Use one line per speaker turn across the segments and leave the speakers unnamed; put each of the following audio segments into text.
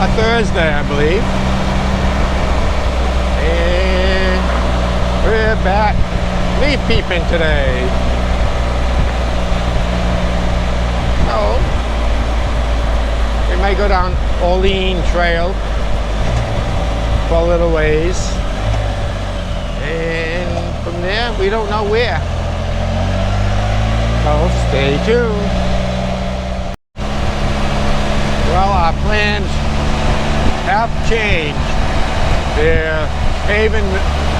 a Thursday, I believe. And we're back leaf peeping today. So we might go down Olean Trail for a little ways, and from there we don't know where. So stay tuned. Well, our plans have changed. They're paving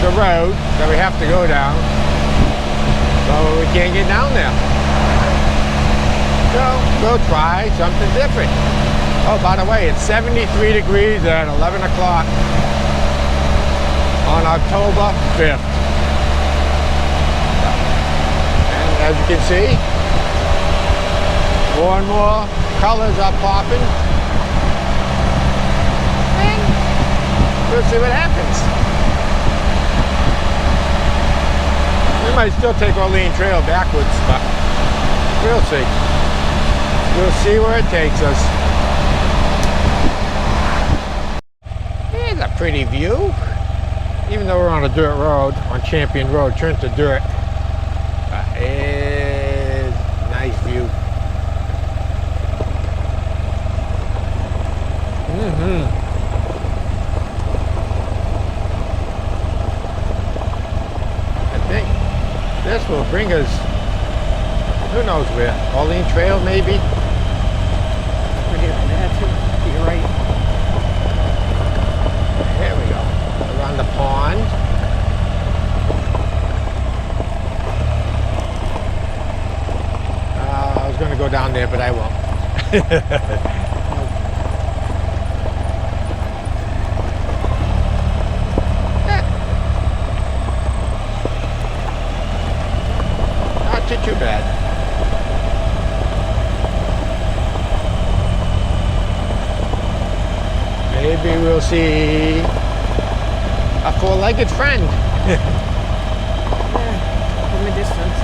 the road that we have to go down, so we can't get down there. So we'll try something different. Oh, by the way, it's 73 degrees at 11 o'clock on October 5th. And as you can see, more and more colors are popping. And we'll see what happens. We might still take Olean Trail backwards, but we'll see. We'll see where it takes us. Here's a pretty view. Even though we're on a dirt road, on Champion Road, turned to dirt. It's a nice view. I think this will bring us, who knows where, Olean Trail maybe? To your right. There we go. Around the pond. I was going to go down there, but I won't. Not too bad. Maybe we'll see a four-legged friend.
Yeah, from a distance.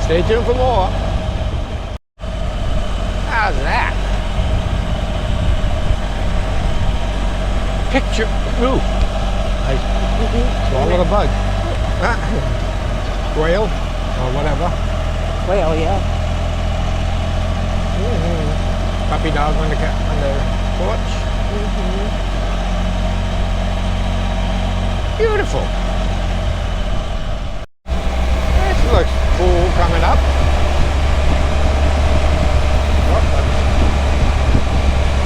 Stay tuned for more. How's that? Picture. Ooh. I swallowed a bug. Quail or whatever.
Well, yeah.
Puppy dog on the porch. Beautiful. This looks cool coming up.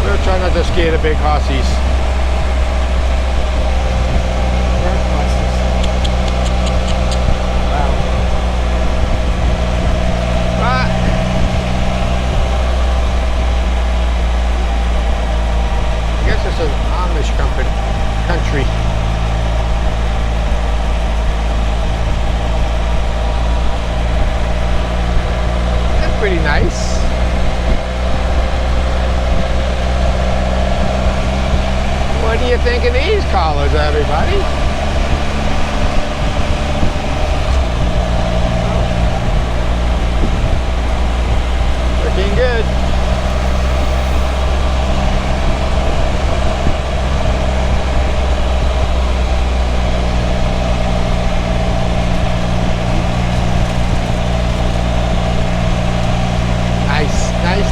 We're trying not to scare the big hossies. It's an Amish country. That's pretty nice. What do you think of these collars, everybody? Looking good.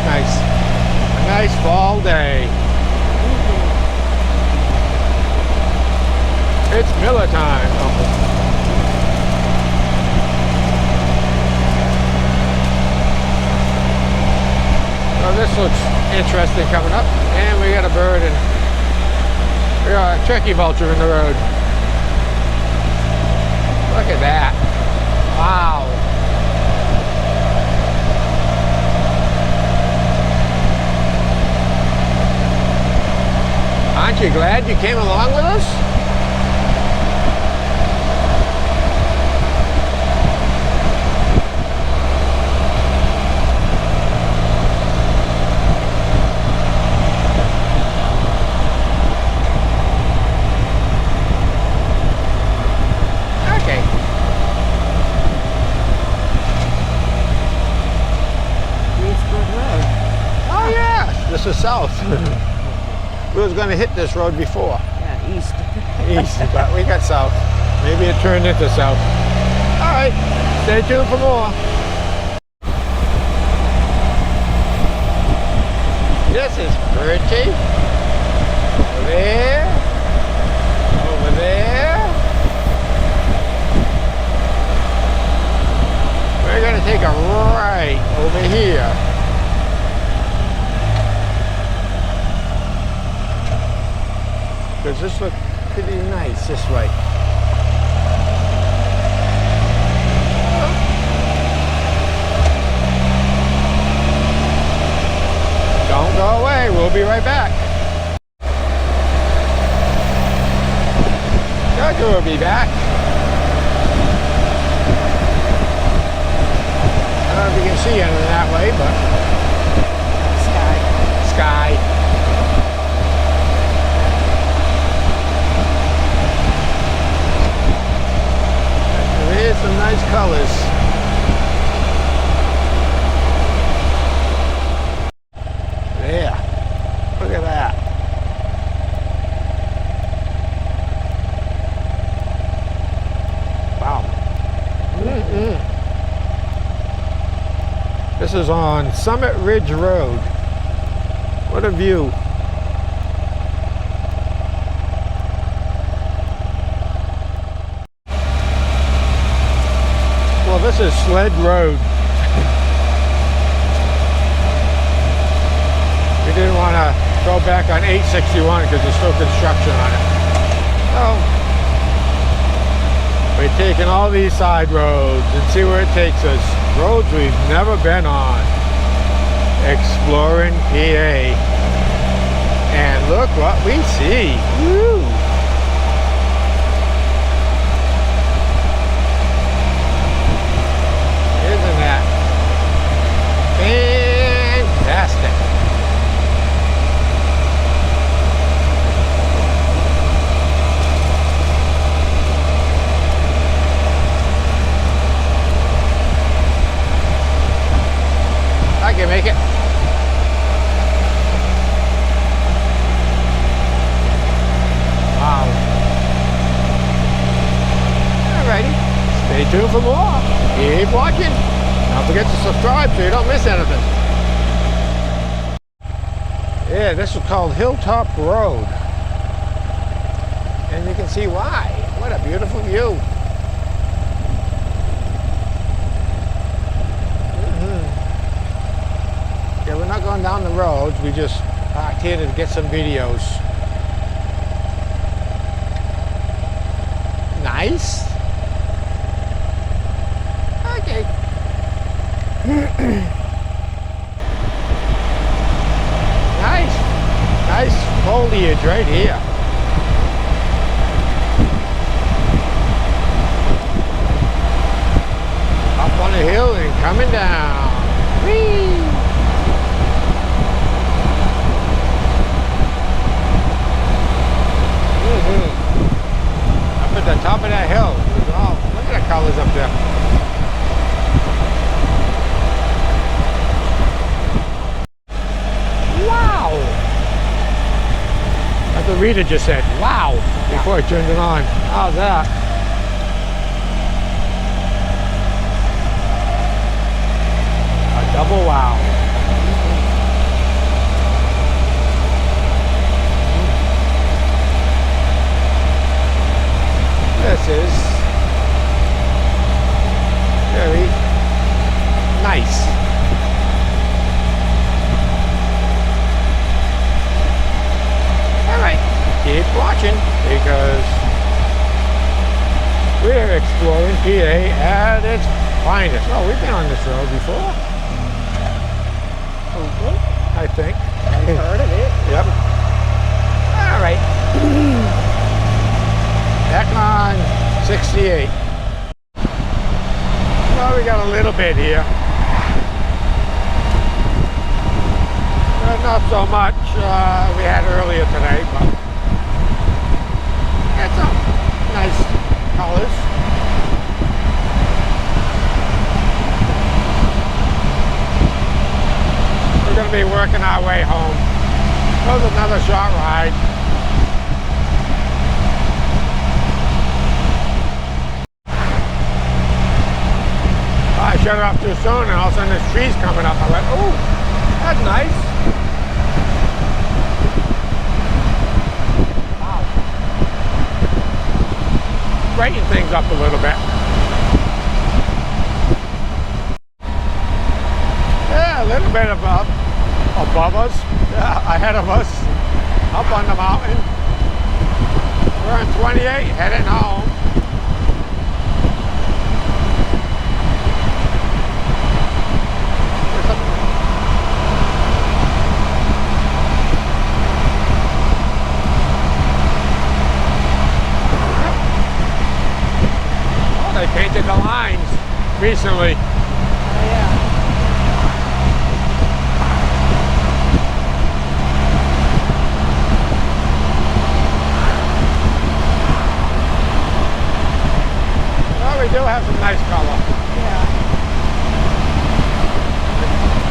Nice. A nice fall day. It's Miller time. Well, this looks interesting coming up. And we got a bird and we got a turkey vulture in the road. Look at that. Wow. Aren't you glad you came along with us? west or south? We was going to hit this road before.
Yeah, east.
East, but we got south. Maybe it turned into south. All right, stay tuned for more. This is pretty. Over there. Over there. We're going to take a right over here. Because this looks pretty nice this way. Don't go away, we'll be right back. Judge will be back. I don't know if you can see anything that way, but sky. There's some nice colors. There. Look at that. Wow. This is on Summit Ridge Road. What a view. Well, this is Sled Road. We didn't want to go back on 861 because there's still construction on it. So, we're taking all these side roads and see where it takes us. Roads we've never been on. Exploring PA. And look what we see. Woo! Isn't that fantastic? I can make it. Wow. Alrighty. Stay tuned for more. Keep watching. Don't forget to subscribe so you don't miss anything. Yeah, this is called Hilltop Road. And you can see why. What a beautiful view. Yeah, we're not going down the roads. We just parked here to get some videos. Nice. Okay. Nice foliage right here. Up on the hill and coming down. Whee! Up at the top of that hill. Oh, look at the colors up there. Wow! That's what Rita just said. Wow! Before I turned it on. How's that? A double wow. This is very nice. Alright, keep watching because we're exploring PA at its finest. Oh, we've been on this road before. I think.
I've heard of it.
Yep. Alright. Back on 68. Well, we got a little bit here. Not so much we had earlier today, but it's some nice colors. We're going to be working our way home. was another short ride. I shut it off too soon, and all of a sudden this tree's coming up. I went, oh, that's nice. Wow. Brighten things up a little bit. Yeah, a little bit above us, ahead of us, up on the mountain. We're on 28, heading home. Oh, they painted the lines recently.
Oh, yeah.
We do have some nice color.
Yeah.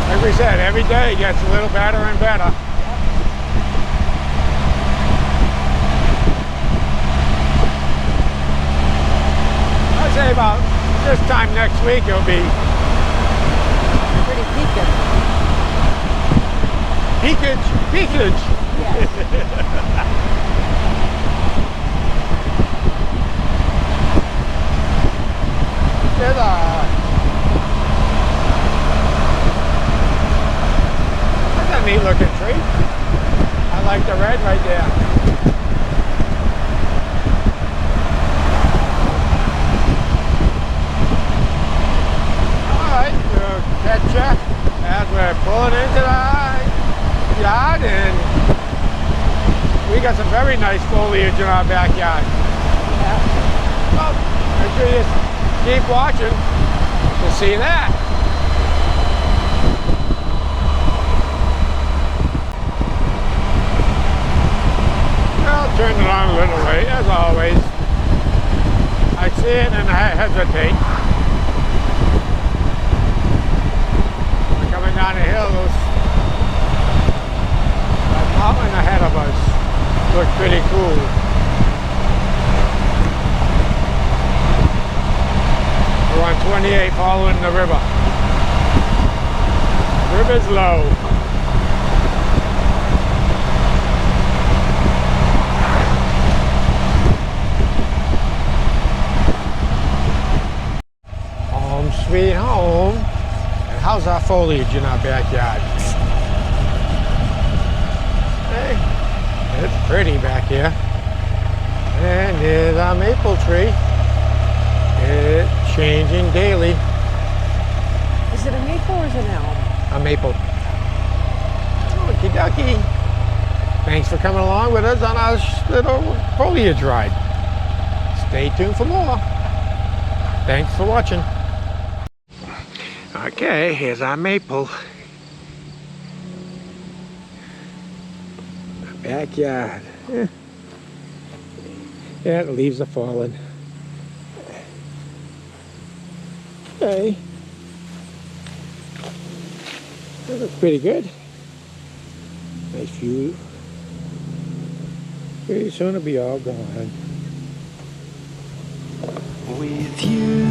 Like we said, every day gets a little better and better.
Yep.
I'd say about this time next week it'll be
Pretty peakage.
peakage.
Yes.
That's a neat looking tree. I like the red right there. Alright, we'll catch you as we're pulling into the yard, and we got some very nice foliage in our backyard.
Yeah.
Well, make sure you keep watching to see that. I'll turn it on a little way, as always. I see it and I hesitate. We're coming down the hill, that mountain ahead of us looks pretty cool. We're on 28 following the river. The river's low. Home sweet home. And how's our foliage in our backyard? Hey, it's pretty back here. And there's our maple tree. It's changing daily.
Is it a maple or is it an elm?
A maple. Okie dokie. Thanks for coming along with us on our little foliage ride. Stay tuned for more. Thanks for watching. Okay, here's our maple. Backyard. Yeah, the leaves are falling. Okay. That looks pretty good. Nice view. Pretty soon it'll be all gone.
With you,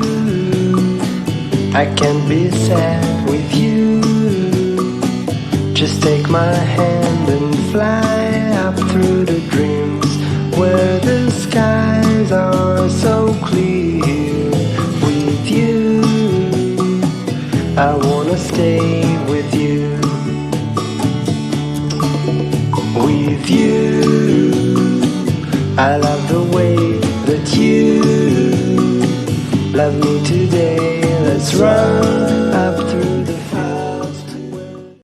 I can be sad with you. Just take my hand and fly up through the dreams where the skies are so clear. With you, I wanna stay with you. With you, I love